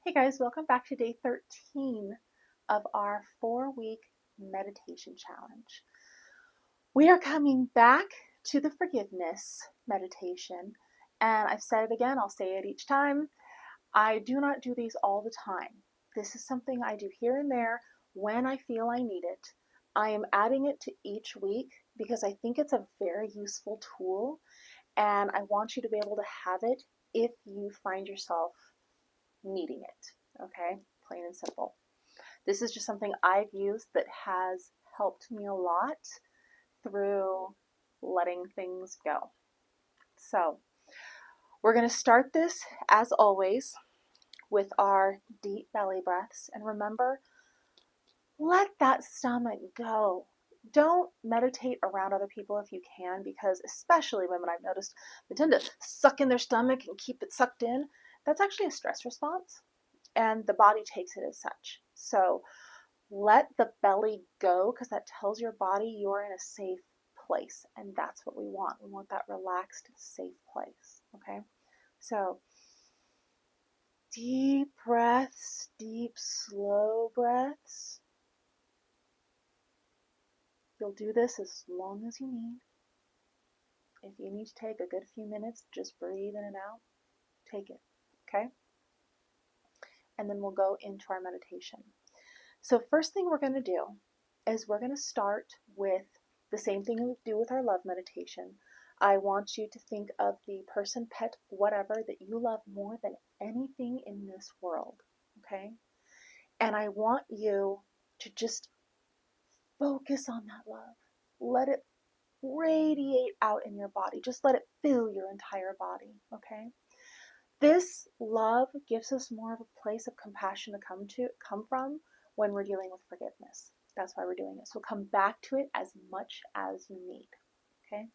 Hey guys, welcome back to day 13 of our 4-week meditation challenge. We are coming back to the forgiveness meditation, and I've said it again, I'll say it each time. I do not do these all the time. This is something I do here and there when I feel I need it. I am adding it to each week because I think it's a very useful tool, and I want you to be able to have it if you find yourself needing it. Okay, plain and simple. This is just something I've used that has helped me a lot through letting things go. So, we're going to start this as always with our deep belly breaths. And remember, let that stomach go. Don't meditate around other people if you can, because especially women, I've noticed, they tend to suck in their stomach and keep it sucked in. That's actually a stress response, and the body takes it as such. So let the belly go, because that tells your body you're in a safe place, and that's what we want. We want that relaxed, safe place. Okay, so deep breaths, deep, slow breaths. You'll do this as long as you need. If you need to take a good few minutes, just breathe in and out, take it. Okay, and then we'll go into our meditation. So first thing we're going to do is we're going to start with the same thing we do with our love meditation. I want you to think of the person, pet, whatever that you love more than anything in this world, okay? And I want you to just focus on that love. Let it radiate out in your body. Just let it fill your entire body, okay? This love gives us more of a place of compassion to come from when we're dealing with forgiveness. That's why we're doing it. So come back to it as much as you need. Okay?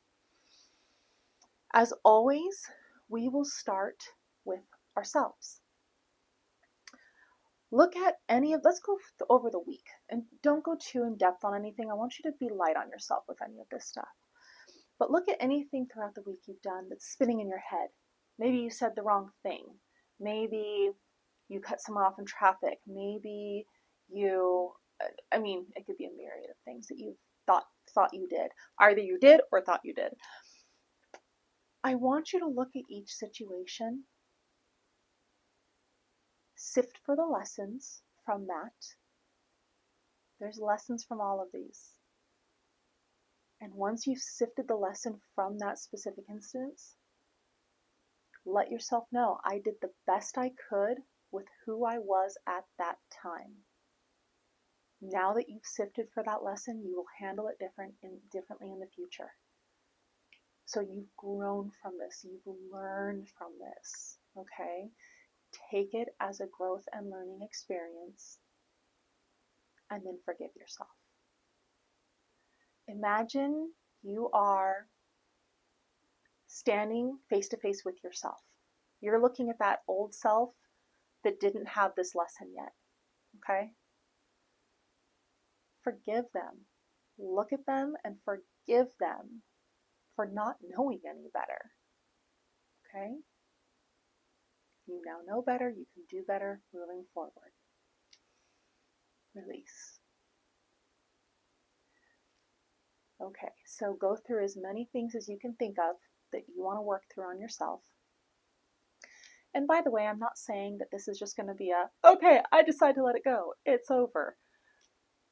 As always, we will start with ourselves. Look at let's go over the week, and don't go too in depth on anything. I want you to be light on yourself with any of this stuff. But look at anything throughout the week you've done that's spinning in your head. Maybe you said the wrong thing. Maybe you cut someone off in traffic. Maybe you, it could be a myriad of things that you thought you did. Either you did or thought you did. I want you to look at each situation, sift for the lessons from that. There's lessons from all of these. And once you've sifted the lesson from that specific instance, let yourself know, I did the best I could with who I was at that time. Now that you've sifted for that lesson, you will handle it differently in the future. So you've grown from this, you've learned from this, okay? Take it as a growth and learning experience, and then forgive yourself. Imagine you are standing face to face with yourself. You're looking at that old self that didn't have this lesson yet, okay? Forgive them. Look at them and forgive them for not knowing any better, okay? You now know better, you can do better moving forward. Release. Okay, so go through as many things as you can think of that you want to work through on yourself. And by the way, I'm not saying that this is just going to be okay, I decide to let it go, it's over.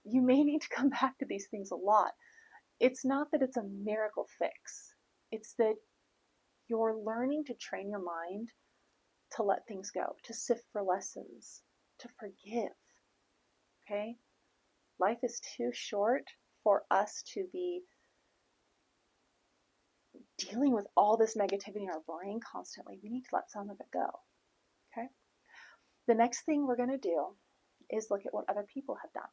You may need to come back to these things a lot. It's not that it's a miracle fix. It's that you're learning to train your mind to let things go, to sift for lessons, to forgive. Okay? Life is too short for us to be dealing with all this negativity in our brain constantly. We need to let some of it go. Okay? The next thing we're going to do is look at what other people have done.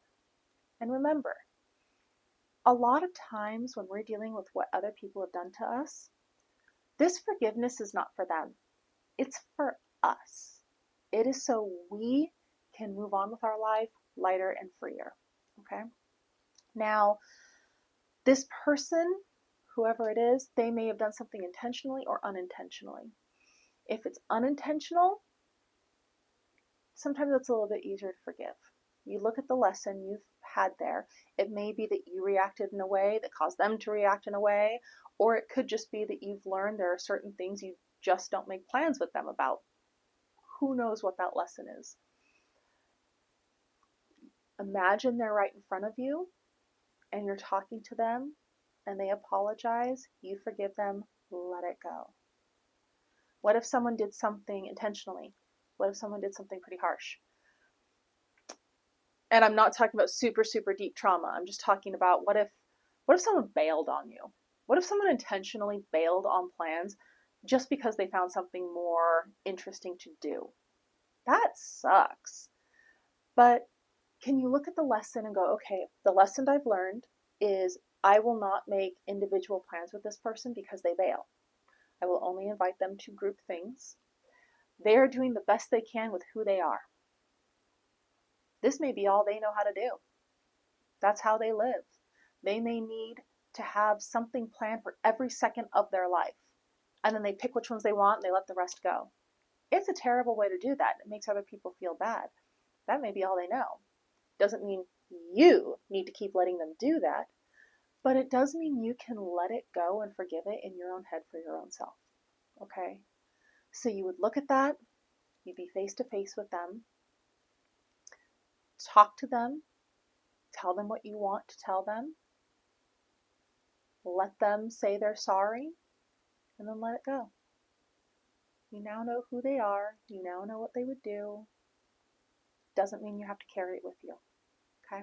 And remember, a lot of times when we're dealing with what other people have done to us, this forgiveness is not for them. It's for us. It is so we can move on with our life lighter and freer. Okay? Now, this person, whoever it is, they may have done something intentionally or unintentionally. If it's unintentional, sometimes it's a little bit easier to forgive. You look at the lesson you've had there. It may be that you reacted in a way that caused them to react in a way, or it could just be that you've learned there are certain things you just don't make plans with them about. Who knows what that lesson is? Imagine they're right in front of you and you're talking to them and they apologize, you forgive them, let it go. What if someone did something intentionally? What if someone did something pretty harsh? And I'm not talking about super, super deep trauma. I'm just talking about what if someone bailed on you? What if someone intentionally bailed on plans just because they found something more interesting to do? That sucks. But can you look at the lesson and go, okay, the lesson I've learned is I will not make individual plans with this person because they bail. I will only invite them to group things. They are doing the best they can with who they are. This may be all they know how to do. That's how they live. They may need to have something planned for every second of their life. And then they pick which ones they want and they let the rest go. It's a terrible way to do that. It makes other people feel bad. That may be all they know. Doesn't mean you need to keep letting them do that, but it does mean you can let it go and forgive it in your own head for your own self. Okay? So you would look at that, you'd be face to face with them, talk to them, tell them what you want to tell them, let them say they're sorry, and then let it go. You now know who they are, you now know what they would do. Doesn't mean you have to carry it with you. Okay?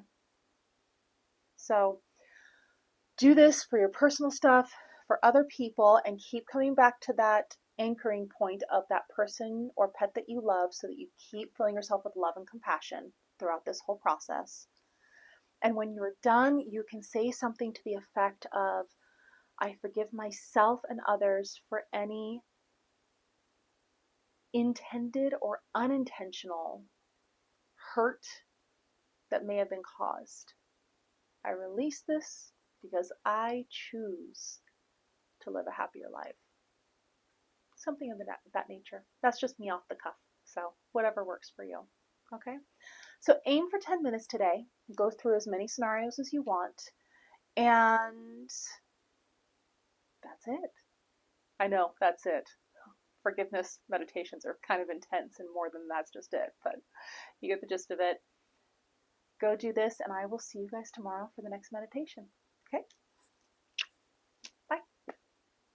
So do this for your personal stuff, for other people, and keep coming back to that anchoring point of that person or pet that you love so that you keep filling yourself with love and compassion throughout this whole process. And when you're done, you can say something to the effect of, I forgive myself and others for any intended or unintentional hurt that may have been caused. I release this because I choose to live a happier life. Something of that nature. That's just me off the cuff. So whatever works for you. Okay? So aim for 10 minutes today. Go through as many scenarios as you want. And that's it. I know, that's it. Forgiveness meditations are kind of intense and more than that's just it. But you get the gist of it. Go do this and I will see you guys tomorrow for the next meditation. Okay?